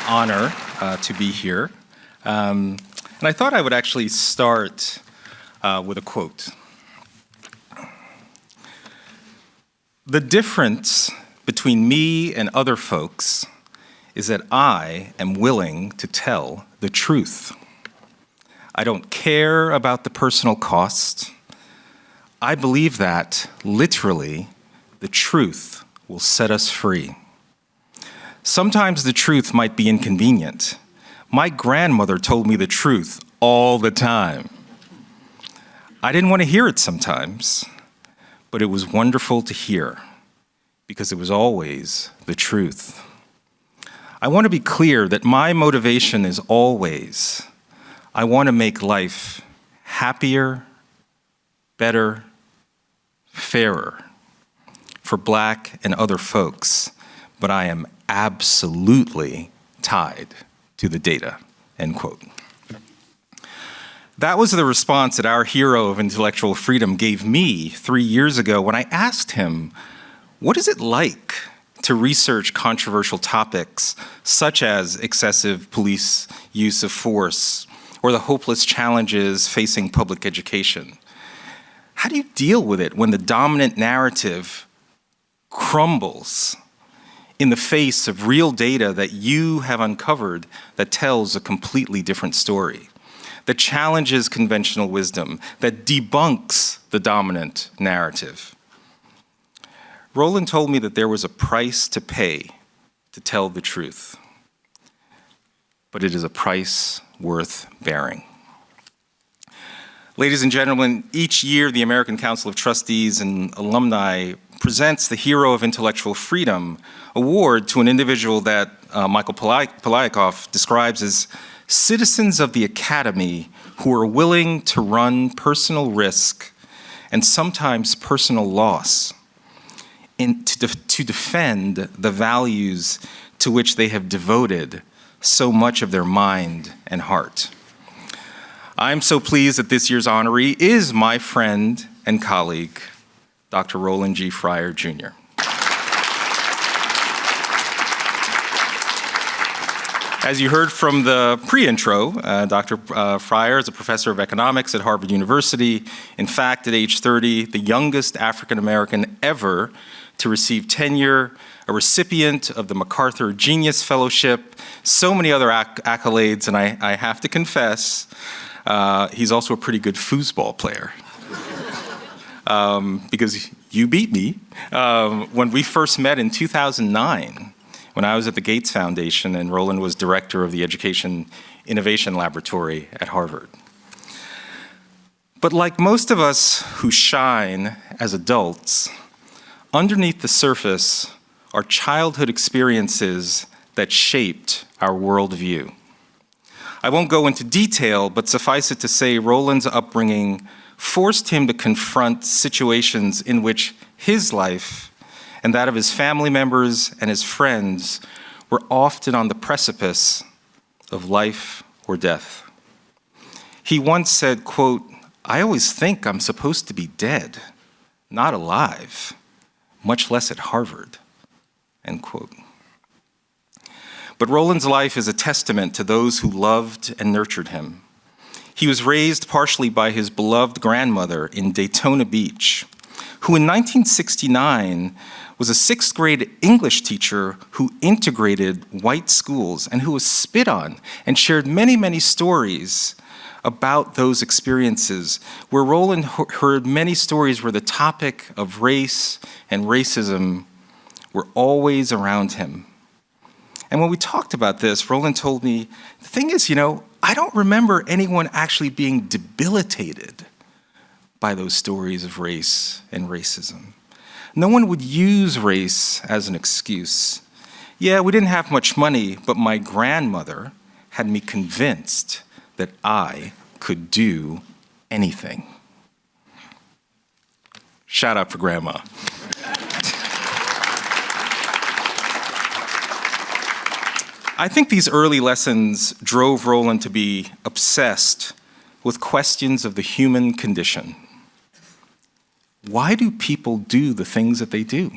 honor to be here. And I thought I would actually start with a quote. The difference between me and other folks is that I am willing to tell the truth. I don't care about the personal cost. I believe that, literally, the truth will set us free. Sometimes the truth might be inconvenient. My grandmother told me the truth all the time. I didn't want to hear it sometimes, but it was wonderful to hear because it was always the truth. I want to be clear that my motivation is always, I want to make life happier, better, fairer for Black and other folks, but I am absolutely tied to the data, end quote. That was the response that our hero of intellectual freedom gave me 3 years ago when I asked him, what is it like to research controversial topics such as excessive police use of force or the hopeless challenges facing public education? How do you deal with it when the dominant narrative crumbles in the face of real data that you have uncovered that tells a completely different story, that challenges conventional wisdom, that debunks the dominant narrative? Roland told me that there was a price to pay to tell the truth, but it is a price worth bearing. Ladies and gentlemen, each year the American Council of Trustees and Alumni presents the Hero of Intellectual Freedom award to an individual that Michael Poliakoff describes as citizens of the Academy who are willing to run personal risk and sometimes personal loss to defend the values to which they have devoted so much of their mind and heart. I'm so pleased that this year's honoree is my friend and colleague, Dr. Roland G. Fryer, Jr. As you heard from the pre-intro, Dr. Fryer is a professor of economics at Harvard University. In fact, at age 30, the youngest African-American ever to receive tenure, a recipient of the MacArthur Genius Fellowship, so many other accolades, and I have to confess, he's also a pretty good foosball player. Because you beat me when we first met in 2009, when I was at the Gates Foundation and Roland was director of the Education Innovation Laboratory at Harvard. But like most of us who shine as adults, underneath the surface are childhood experiences that shaped our worldview. I won't go into detail, but suffice it to say, Roland's upbringing forced him to confront situations in which his life and that of his family members and his friends were often on the precipice of life or death. He once said, quote, "I always think I'm supposed to be dead, not alive, much less at Harvard," end quote. But Roland's life is a testament to those who loved and nurtured him. He was raised partially by his beloved grandmother in Daytona Beach, who in 1969 was a 6th grade English teacher who integrated white schools and who was spit on and shared many, many stories about those experiences, where Roland heard many stories where the topic of race and racism were always around him. And when we talked about this, Roland told me, the thing is, I don't remember anyone actually being debilitated by those stories of race and racism. No one would use race as an excuse. Yeah, we didn't have much money, but my grandmother had me convinced that I could do anything. Shout out for Grandma. I think these early lessons drove Roland to be obsessed with questions of the human condition. Why do people do the things that they do?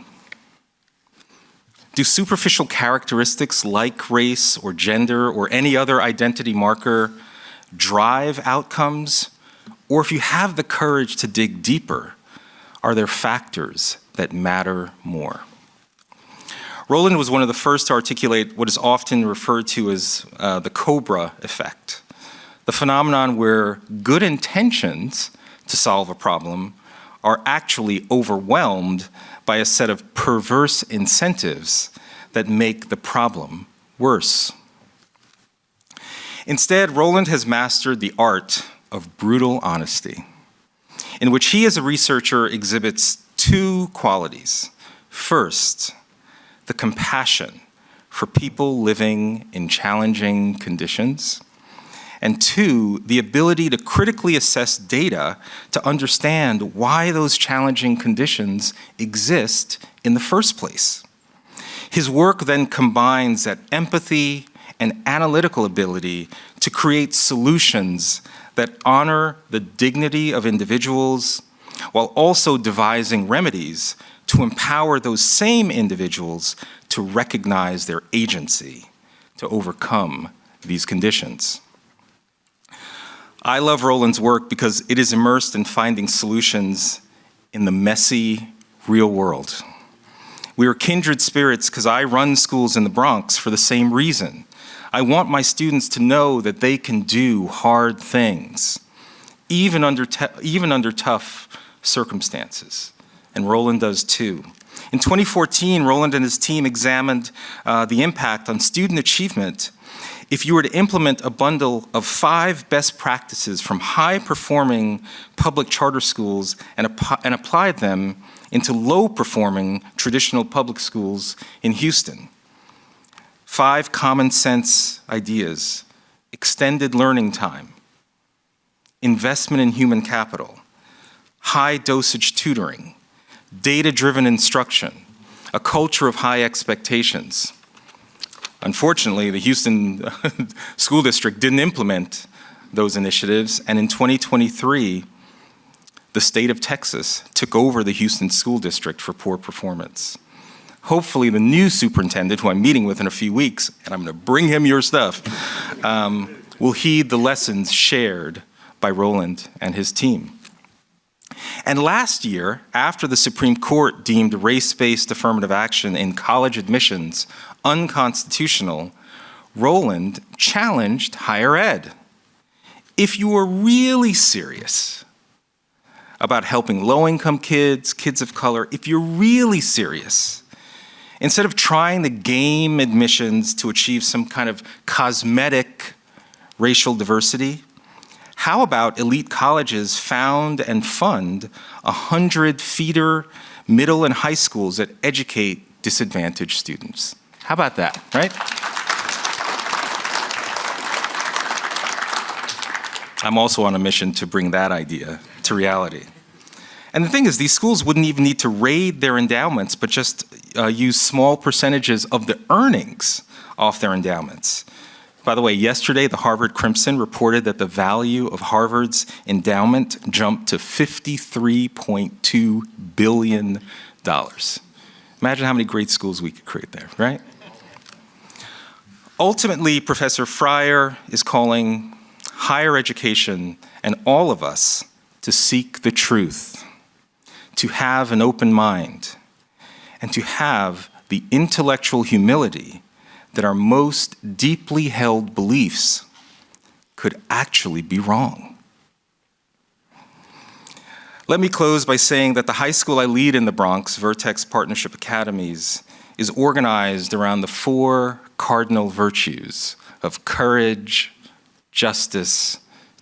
Do superficial characteristics like race or gender or any other identity marker drive outcomes? Or if you have the courage to dig deeper, are there factors that matter more? Roland was one of the first to articulate what is often referred to as the Cobra effect, the phenomenon where good intentions to solve a problem are actually overwhelmed by a set of perverse incentives that make the problem worse. Instead, Roland has mastered the art of brutal honesty, in which he as a researcher exhibits two qualities. First, the compassion for people living in challenging conditions, and two, the ability to critically assess data to understand why those challenging conditions exist in the first place. His work then combines that empathy and analytical ability to create solutions that honor the dignity of individuals while also devising remedies to empower those same individuals to recognize their agency to overcome these conditions. I love Roland's work because it is immersed in finding solutions in the messy, real world. We are kindred spirits because I run schools in the Bronx for the same reason. I want my students to know that they can do hard things, even under tough circumstances. And Roland does too. In 2014, Roland and his team examined the impact on student achievement if you were to implement a bundle of 5 best practices from high-performing public charter schools and applied them into low-performing traditional public schools in Houston. 5 common sense ideas: extended learning time, investment in human capital, high dosage tutoring, data-driven instruction, a culture of high expectations. Unfortunately, the Houston School District didn't implement those initiatives, and in 2023, the state of Texas took over the Houston School District for poor performance. Hopefully the new superintendent, who I'm meeting with in a few weeks, and I'm gonna bring him your stuff, will heed the lessons shared by Roland and his team. And last year, after the Supreme Court deemed race-based affirmative action in college admissions unconstitutional, Roland challenged higher ed. If you were really serious about helping low-income kids, kids of color, if you're really serious, instead of trying to game admissions to achieve some kind of cosmetic racial diversity, how about elite colleges found and fund 100 feeder middle and high schools that educate disadvantaged students? How about that, right? I'm also on a mission to bring that idea to reality. And the thing is, these schools wouldn't even need to raid their endowments, but just use small percentages of the earnings off their endowments. By the way, yesterday, the Harvard Crimson reported that the value of Harvard's endowment jumped to $53.2 billion. Imagine how many great schools we could create there, right? Ultimately, Professor Fryer is calling higher education and all of us to seek the truth, to have an open mind, and to have the intellectual humility that our most deeply held beliefs could actually be wrong. Let me close by saying that the high school I lead in the Bronx, Vertex Partnership Academies, is organized around the 4 cardinal virtues of courage, justice,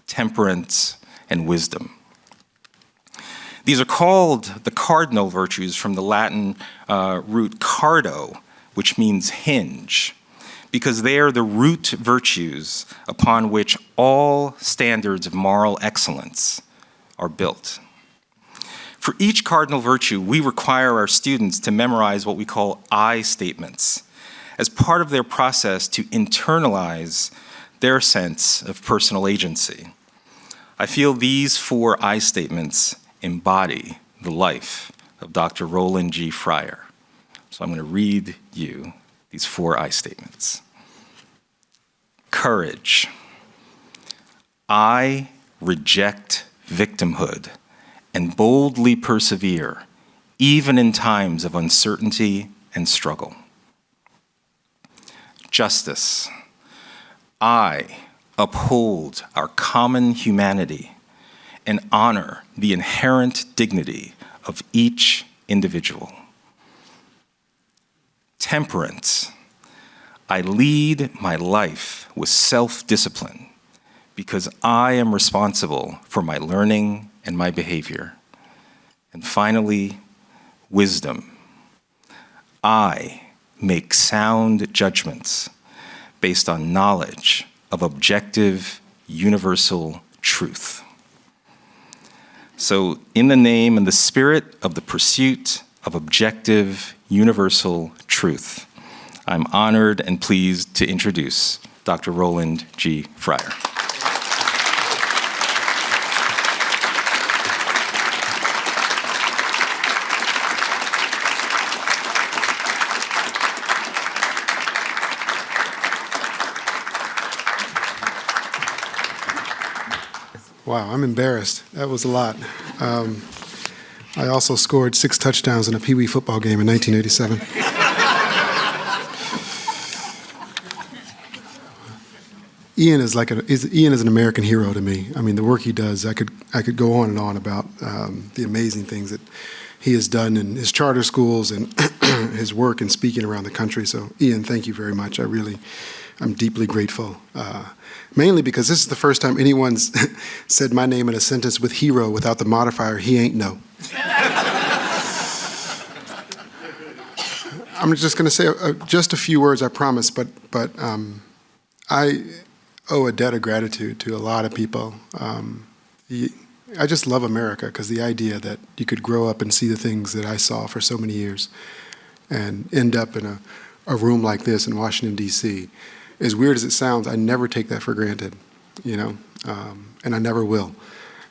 temperance, and wisdom. These are called the cardinal virtues from the Latin root cardo, which means hinge, because they are the root virtues upon which all standards of moral excellence are built. For each cardinal virtue, we require our students to memorize what we call I statements as part of their process to internalize their sense of personal agency. I feel these 4 I statements embody the life of Dr. Roland G. Fryer. So I'm going to read you these 4 I statements. Courage. I reject victimhood and boldly persevere, even in times of uncertainty and struggle. Justice. I uphold our common humanity and honor the inherent dignity of each individual. Temperance. I lead my life with self-discipline because I am responsible for my learning and my behavior. And finally, wisdom. I make sound judgments based on knowledge of objective, universal truth. So, in the name and the spirit of the pursuit of objective, universal truth, I'm honored and pleased to introduce Dr. Roland G. Fryer. Wow, I'm embarrassed. That was a lot. I also scored 6 touchdowns in a Pee Wee football game in 1987. Ian is an American hero to me. I mean, the work he does, I could go on and on about the amazing things that he has done in his charter schools and his work in speaking around the country. So, Ian, thank you very much. I'm deeply grateful. Mainly because this is the first time anyone's said my name in a sentence with hero without the modifier, he ain't no. I'm just going to say just a few words, I promise, but I owe a debt of gratitude to a lot of people. I just love America because the idea that you could grow up and see the things that I saw for so many years and end up in a room like this in Washington, D.C., as weird as it sounds, I never take that for granted, and I never will.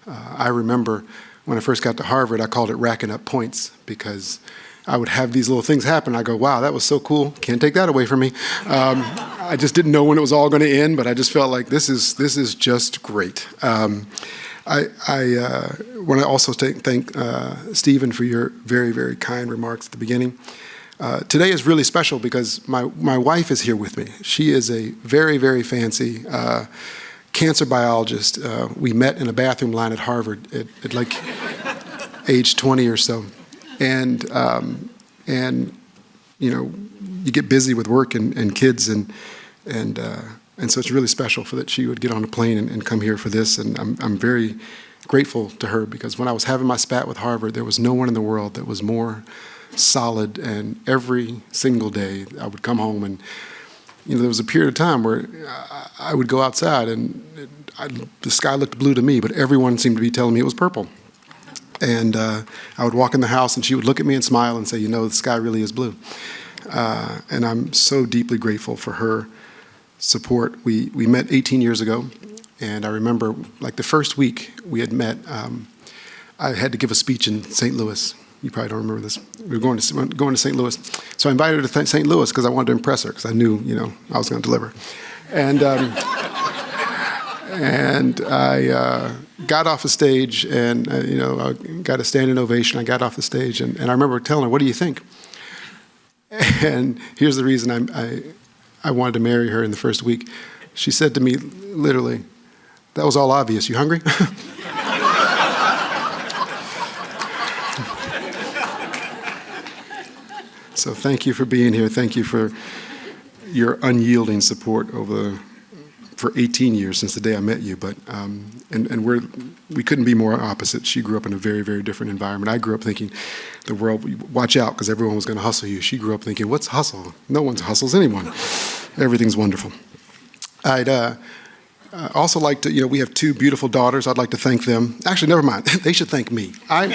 I remember when I first got to Harvard, I called it racking up points because I would have these little things happen. I go, wow, that was so cool. Can't take that away from me. I just didn't know when it was all going to end, but I just felt like this is just great. I want to also thank Stephen for your very, very kind remarks at the beginning. Today is really special because my wife is here with me. She is a very, very fancy cancer biologist. We met in a bathroom line at Harvard at like age 20 or so. And you get busy with work and kids and so it's really special that she would get on a plane and come here for this. And I'm very grateful to her because when I was having my spat with Harvard, there was no one in the world that was more solid, and every single day I would come home and there was a period of time where I would go outside and the sky looked blue to me, but everyone seemed to be telling me it was purple. And I would walk in the house and she would look at me and smile and say, the sky really is blue. And I'm so deeply grateful for her support. We met 18 years ago, and I remember like the first week we had met, I had to give a speech in St. Louis. You probably don't remember this. We were going to St. Louis. So I invited her to St. Louis because I wanted to impress her because I knew, I was going to deliver. And I got off the stage and, I got a standing ovation. I got off the stage and I remember telling her, what do you think? And here's the reason I wanted to marry her in the first week. She said to me, literally, that was all obvious. You hungry? So thank you for being here. Thank you for your unyielding support for 18 years since the day I met you. But we couldn't be more opposite. She grew up in a very, very different environment. I grew up thinking the world, watch out, because everyone was going to hustle you. She grew up thinking, what's hustle? No one hustles anyone. Everything's wonderful. I'd also like to, we have 2 beautiful daughters. I'd like to thank them. Actually, never mind. They should thank me. I'm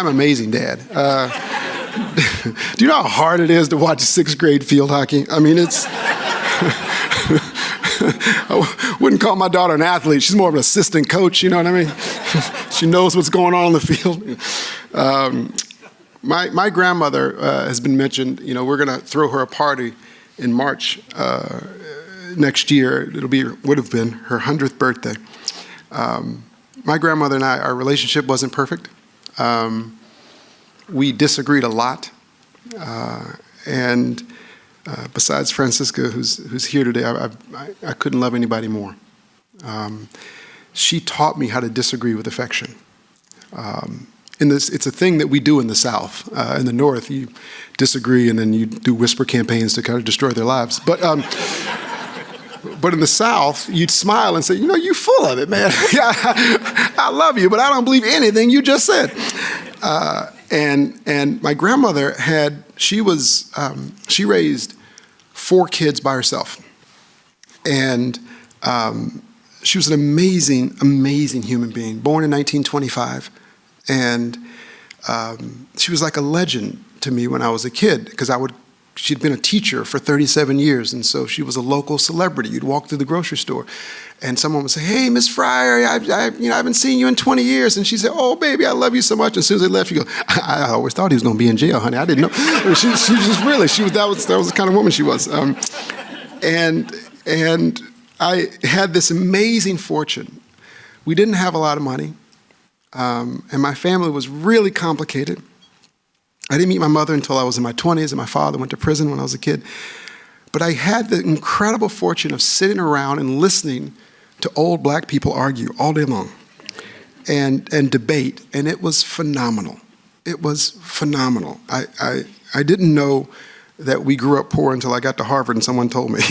amazing, Dad. Do you know how hard it is to watch 6th grade field hockey? I mean, it's... I wouldn't call my daughter an athlete. She's more of an assistant coach, you know what I mean? She knows what's going on the field. My grandmother has been mentioned. You know, we're going to throw her a party in March next year. Would have been her 100th birthday. My grandmother and I, our relationship wasn't perfect. We disagreed a lot. And besides Francisca, who's here today, I couldn't love anybody more. She taught me how to disagree with affection. It's a thing that we do in the South. In the North, you disagree and then you do whisper campaigns to kind of destroy their lives. But in the South, you'd smile and say, you know, you full of it, man. I love you, but I don't believe anything you just said. And my grandmother she raised 4 kids by herself. And she was an amazing, amazing human being, born in 1925. And she was like a legend to me when I was a kid, because she'd been a teacher for 37 years, and so she was a local celebrity. You'd walk through the grocery store, and someone would say, "Hey, Miss Fryer, I haven't seen you in 20 years." And she'd say, "Oh, baby, I love you so much." And as soon as they left, you go, "I always thought he was going to be in jail, honey. I didn't know." That was the kind of woman she was. And I had this amazing fortune. We didn't have a lot of money, and my family was really complicated. I didn't meet my mother until I was in my 20s, and my father went to prison when I was a kid. But I had the incredible fortune of sitting around and listening to old black people argue all day long and debate, and it was phenomenal. It was phenomenal. I didn't know that we grew up poor until I got to Harvard and someone told me.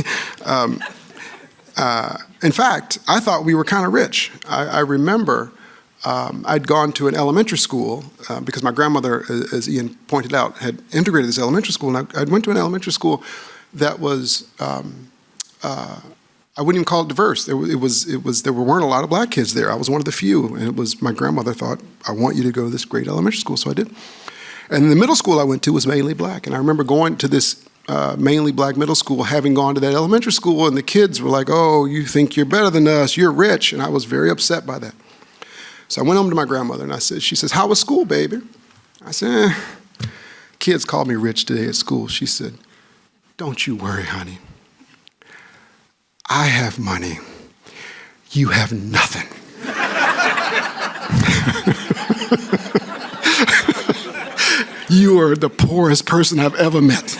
In fact, I thought we were kind of rich. I remember I'd gone to an elementary school because my grandmother, as Ian pointed out, had integrated this elementary school. And I went to an elementary school that was, I wouldn't even call it diverse. There weren't a lot of black kids there. I was one of the few. And it was, my grandmother thought, "I want you to go to this great elementary school." So I did. And the middle school I went to was mainly black. And I remember going to this mainly black middle school, having gone to that elementary school, and the kids were like, "Oh, you think you're better than us, you're rich." And I was very upset by that. So I went home to my grandmother, and she says, "How was school, baby?" I said, "Kids called me rich today at school." She said, "Don't you worry, honey. I have money. You have nothing." "You are the poorest person I've ever met.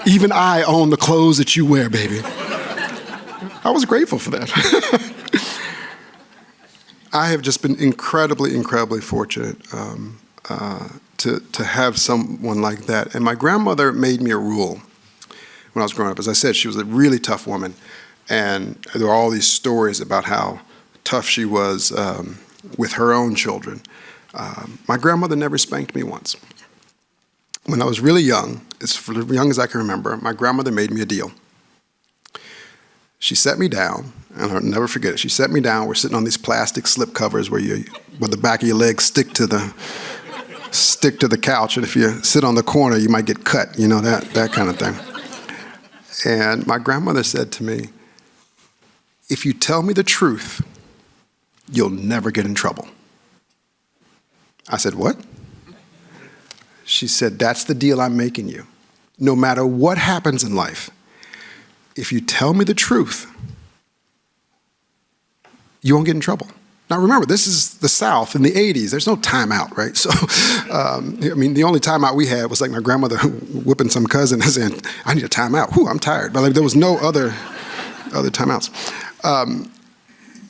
Even I own the clothes that you wear, baby." I was grateful for that. I have just been incredibly, incredibly fortunate to have someone like that. And my grandmother made me a rule when I was growing up. As I said, she was a really tough woman. And there were all these stories about how tough she was with her own children. My grandmother never spanked me once. When I was really young, as young as I can remember, my grandmother made me a deal. She sat me down, and I'll never forget it. She sat me down. We're sitting on these plastic slip covers where the back of your legs stick to the couch, and if you sit on the corner, you might get cut. You know, that kind of thing. And my grandmother said to me, "If you tell me the truth, you'll never get in trouble." I said, "What?" She said, "That's the deal I'm making you. No matter what happens in life, if you tell me the truth, you won't get in trouble." Now remember, this is the South in the 80s. There's no timeout, right? So, the only timeout we had was like my grandmother whipping some cousin and saying, "I need a timeout. Whew, I'm tired." But there was no other timeouts.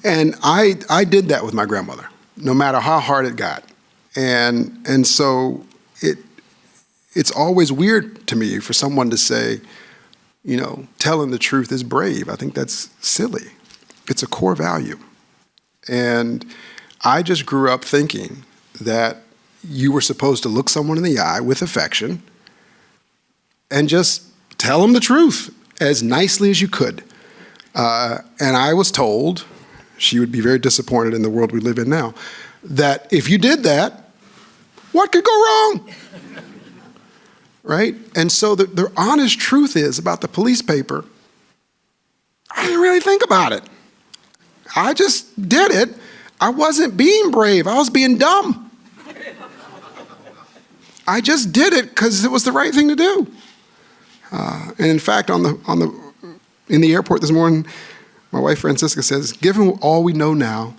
And I did that with my grandmother, no matter how hard it got. And so it's always weird to me for someone to say, you know, telling the truth is brave. I think that's silly. It's a core value. And I just grew up thinking that you were supposed to look someone in the eye with affection and just tell them the truth as nicely as you could. And I was told, she would be very disappointed in the world we live in now, that if you did that, what could go wrong? Right? And so the honest truth is about the police paper, I didn't really think about it. I just did it. I wasn't being brave. I was being dumb. I just did it because it was the right thing to do. And in fact, in the airport this morning, my wife Francisca says, given all we know now,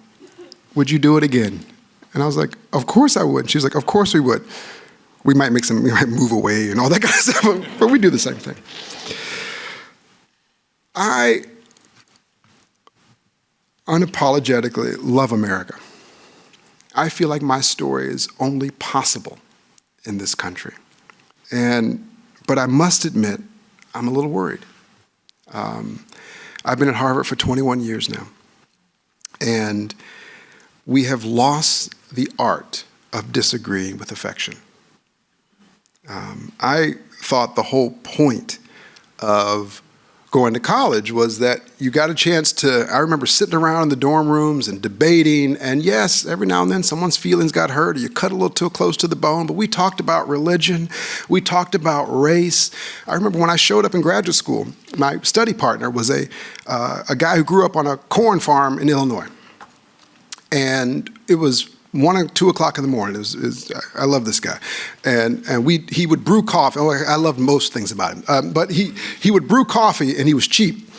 would you do it again? And I was like, of course I would. She was like, of course we would. We might move away and all that kind of stuff, but we do the same thing. I unapologetically love America. I feel like my story is only possible in this country. But I must admit, I'm a little worried. I've been at Harvard for 21 years now, and we have lost the art of disagreeing with affection. I thought the whole point of going to college was that you got a chance to, I remember sitting around in the dorm rooms and debating, and yes, every now and then someone's feelings got hurt or you cut a little too close to the bone, but we talked about religion, we talked about race. I remember when I showed up in graduate school, my study partner was a guy who grew up on a corn farm in Illinois. And it was 1 or 2 o'clock in the morning. I love this guy. And he would brew coffee. Oh, I loved most things about him. But he would brew coffee, and he was cheap.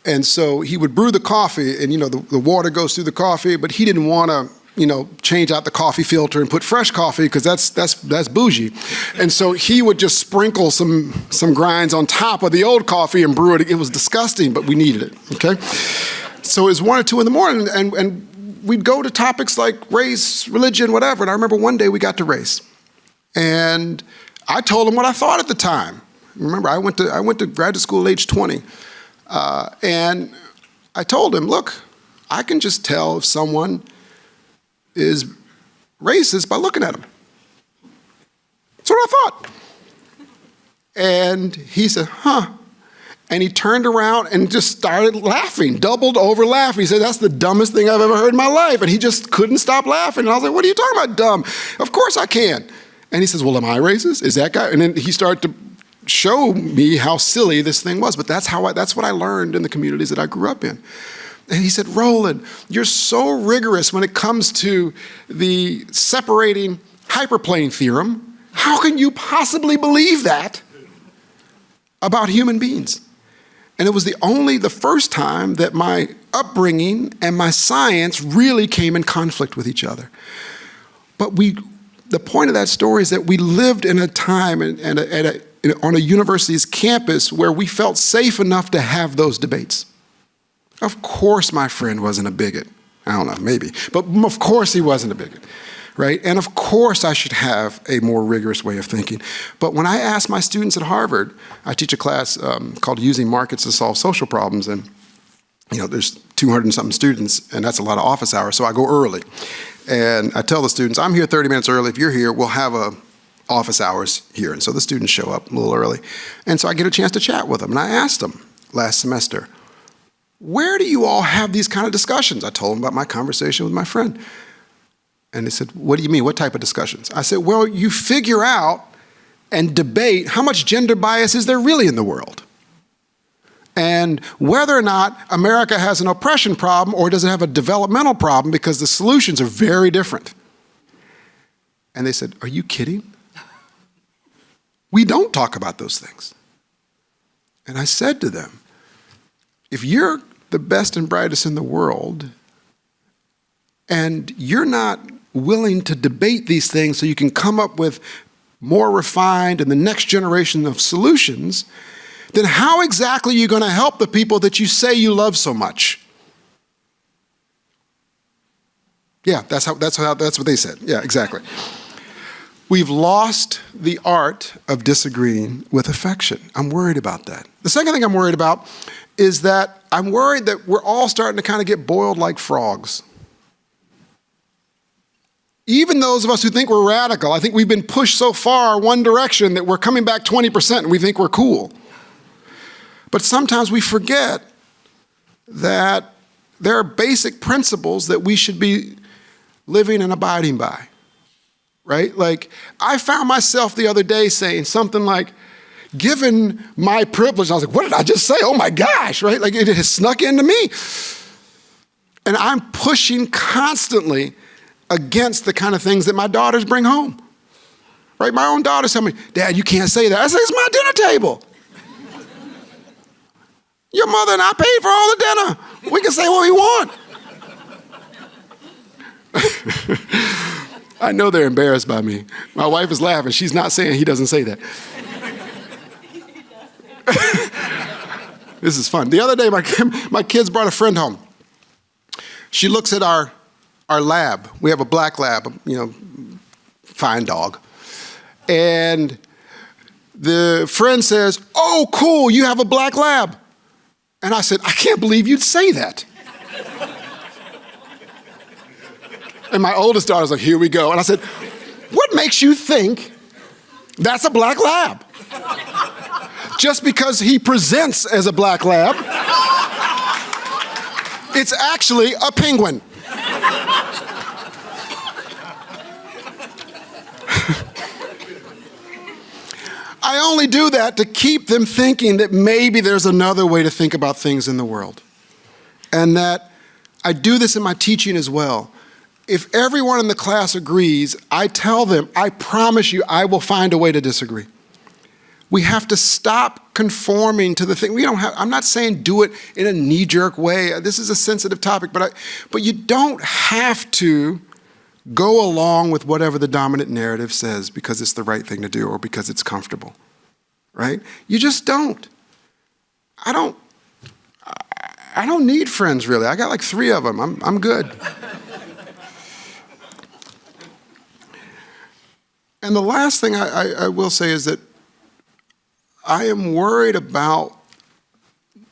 And so he would brew the coffee, and the water goes through the coffee, but he didn't want to change out the coffee filter and put fresh coffee because that's bougie. And so he would just sprinkle some grinds on top of the old coffee and brew it. It was disgusting, but we needed it, okay? So it was 1 or 2 in the morning, and we'd go to topics like race, religion, whatever. And I remember one day we got to race. And I told him what I thought at the time. Remember, I went to graduate school at age 20. And I told him, look, I can just tell if someone is racist by looking at them. That's what I thought. And he said, huh. And he turned around and just started laughing, doubled over laughing. He said, that's the dumbest thing I've ever heard in my life. And he just couldn't stop laughing. And I was like, what are you talking about, dumb? Of course I can. And he says, well, am I racist? Is that guy? And then he started to show me how silly this thing was. But that's what I learned in the communities that I grew up in. And he said, Roland, you're so rigorous when it comes to the separating hyperplane theorem. How can you possibly believe that about human beings? And it was the first time that my upbringing and my science really came in conflict with each other. But the point of that story is that we lived in a time on a university's campus where we felt safe enough to have those debates. Of course my friend wasn't a bigot. I don't know, maybe. But of course he wasn't a bigot. Right? And of course I should have a more rigorous way of thinking. But when I ask my students at Harvard, I teach a class called Using Markets to Solve Social Problems, and there's 200 and something students, and that's a lot of office hours, so I go early. And I tell the students, I'm here 30 minutes early. If you're here, we'll have office hours here. And so the students show up a little early. And so I get a chance to chat with them. And I asked them last semester, where do you all have these kind of discussions? I told them about my conversation with my friend. And they said, what do you mean? What type of discussions? I said, well, you figure out and debate how much gender bias is there really in the world? And whether or not America has an oppression problem or does it have a developmental problem, because the solutions are very different. And they said, are you kidding? We don't talk about those things. And I said to them, if you're the best and brightest in the world and you're not willing to debate these things so you can come up with more refined and the next generation of solutions, then how exactly are you going to help the people that you say you love so much? Yeah, that's what they said. Yeah, exactly. We've lost the art of disagreeing with affection. I'm worried about that. The second thing I'm worried about is that I'm worried that we're all starting to kind of get boiled like frogs. Even those of us who think we're radical, I think we've been pushed so far one direction that we're coming back 20% and we think we're cool. But sometimes we forget that there are basic principles that we should be living and abiding by, right? Like, I found myself the other day saying something like, given my privilege, I was like, what did I just say? Oh my gosh, right? Like, it has snuck into me. And I'm pushing constantly against the kind of things that my daughters bring home, Right? My own daughter tell me, Dad, you can't say that. I say, it's my dinner table. Your mother and I paid for all the dinner. We can say what we want. I know they're embarrassed by me. My wife is laughing. She's not saying he doesn't say that. This is fun. The other day, my kids brought a friend home. She looks at our lab. We have a black lab, fine dog. And the friend says, oh, cool, you have a black lab. And I said, I can't believe you'd say that. And my oldest daughter's like, here we go. And I said, what makes you think that's a black lab? Just because he presents as a black lab, it's actually a penguin. I only do that to keep them thinking that maybe there's another way to think about things in the world. And that I do this in my teaching as well. If everyone in the class agrees, I tell them, I promise you, I will find a way to disagree. We have to stop conforming to the thing. I'm not saying do it in a knee-jerk way. This is a sensitive topic, but you don't have to go along with whatever the dominant narrative says because it's the right thing to do or because it's comfortable, right? You just don't. I don't need friends, really. I got like 3 of them. I'm good. And the last thing I will say is that I am worried about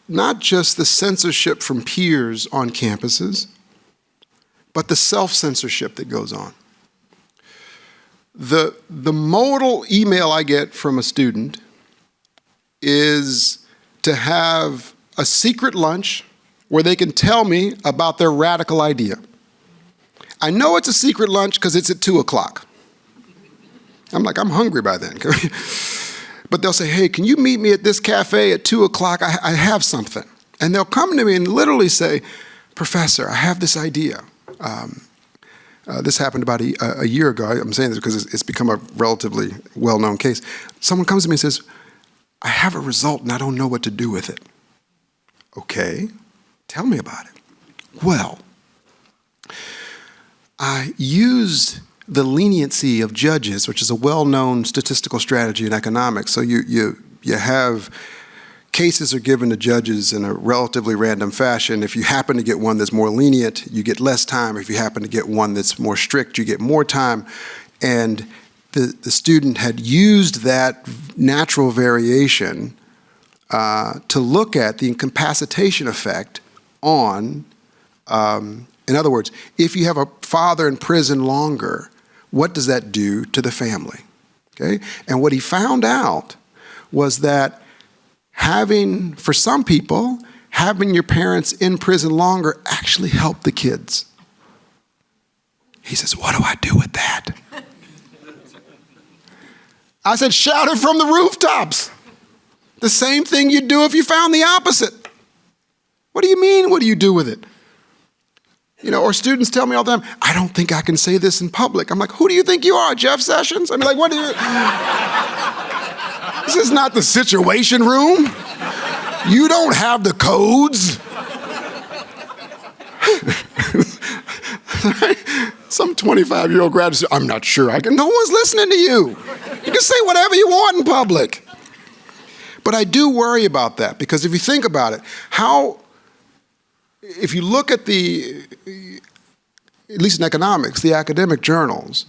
not just the censorship from peers on campuses, but the self-censorship that goes on. The modal email I get from a student is to have a secret lunch where they can tell me about their radical idea. I know it's a secret lunch because it's at 2 o'clock. I'm like, I'm hungry by then. But they'll say, hey, can you meet me at this cafe at 2 o'clock? I have something. And they'll come to me and literally say, Professor, I have this idea. This happened about a year ago. I'm saying this because it's become a relatively well-known case. Someone comes to me and says, I have a result and I don't know what to do with it. Okay, tell me about it. Well, I used the leniency of judges, which is a well-known statistical strategy in economics. So you have cases are given to judges in a relatively random fashion. If you happen to get one that's more lenient, you get less time. If you happen to get one that's more strict, you get more time. And the student had used that natural variation to look at the incapacitation effect on, in other words, if you have a father in prison longer, what does that do to the family? Okay? And what he found out was that for some people, having your parents in prison longer actually helped the kids. He says, what do I do with that? I said, shout it from the rooftops. The same thing you'd do if you found the opposite. What do you mean, what do you do with it? Or students tell me all the time, I don't think I can say this in public. I'm like, who do you think you are, Jeff Sessions? I mean, like, what do you... This is not the Situation Room. You don't have the codes. Some 25-year-old graduate said, I'm not sure I can. No one's listening to you. You can say whatever you want in public. But I do worry about that because if you think about it, if you look at at least in economics, the academic journals,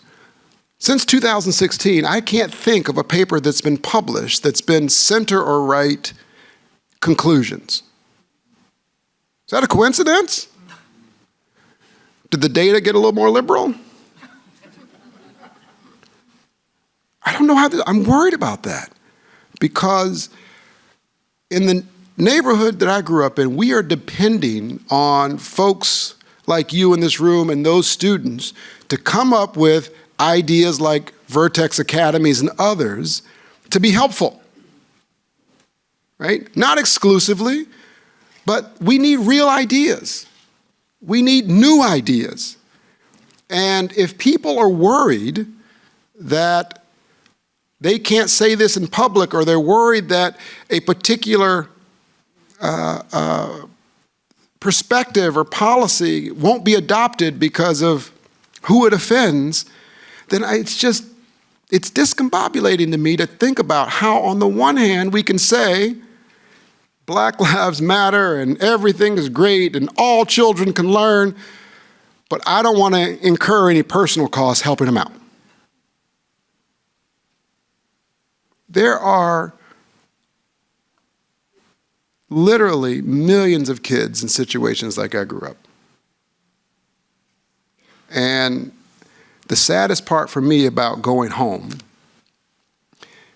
since 2016, I can't think of a paper that's been published that's been center or right conclusions. Is that a coincidence? Did the data get a little more liberal? I don't know I'm worried about that because in the neighborhood that I grew up in, we are depending on folks like you in this room and those students to come up with ideas like Vertex Academies and others to be helpful, right? Not exclusively, but we need real ideas. We need new ideas. And if people are worried that they can't say this in public, or they're worried that a particular perspective or policy won't be adopted because of who it offends, then it's discombobulating to me to think about how, on the one hand, we can say Black Lives Matter and everything is great and all children can learn, but I don't want to incur any personal costs helping them out. There are literally millions of kids in situations like I grew up. And the saddest part for me about going home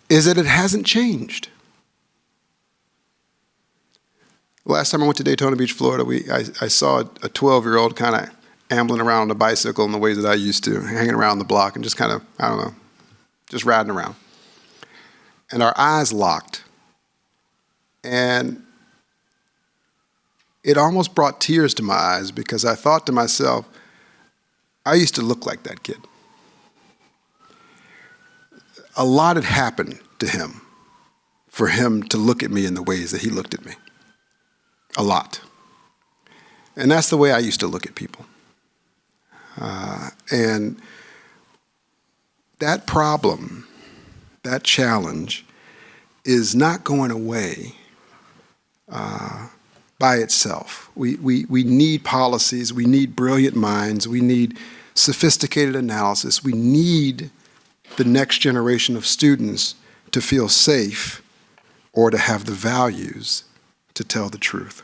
is that it hasn't changed. Last time I went to Daytona Beach, Florida, I saw a 12-year-old kind of ambling around on a bicycle in the ways that I used to, hanging around the block and just kind of, I don't know, just riding around. And our eyes locked. And it almost brought tears to my eyes because I thought to myself, I used to look like that kid. A lot had happened to him for him to look at me in the ways that he looked at me. A lot. And that's the way I used to look at people. And that problem, that challenge, is not going away by itself. We need policies, we need brilliant minds, we need sophisticated analysis, we need the next generation of students to feel safe or to have the values to tell the truth.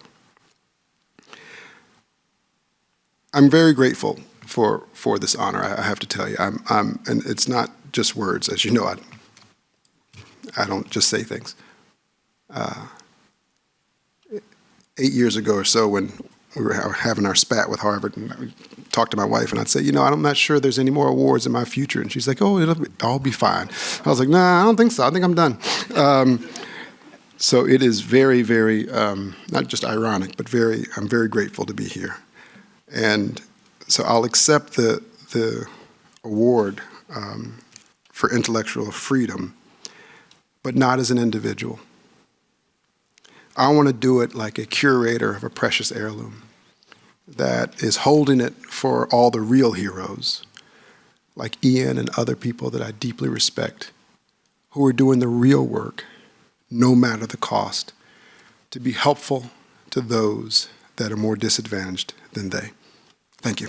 I'm very grateful for this honor, I have to tell you. And it's not just words, as you know, I don't just say things. 8 years ago or so, when we were having our spat with Harvard, and I talked to my wife, and I'd say, I'm not sure there's any more awards in my future. And she's like, oh, it'll all be fine. I was like, nah, I don't think so. I think I'm done. So it is very, very, not just ironic, but I'm very grateful to be here. And so I'll accept the award for intellectual freedom, but not as an individual. I want to do it like a curator of a precious heirloom that is holding it for all the real heroes, like Ian and other people that I deeply respect, who are doing the real work, no matter the cost, to be helpful to those that are more disadvantaged than they. Thank you.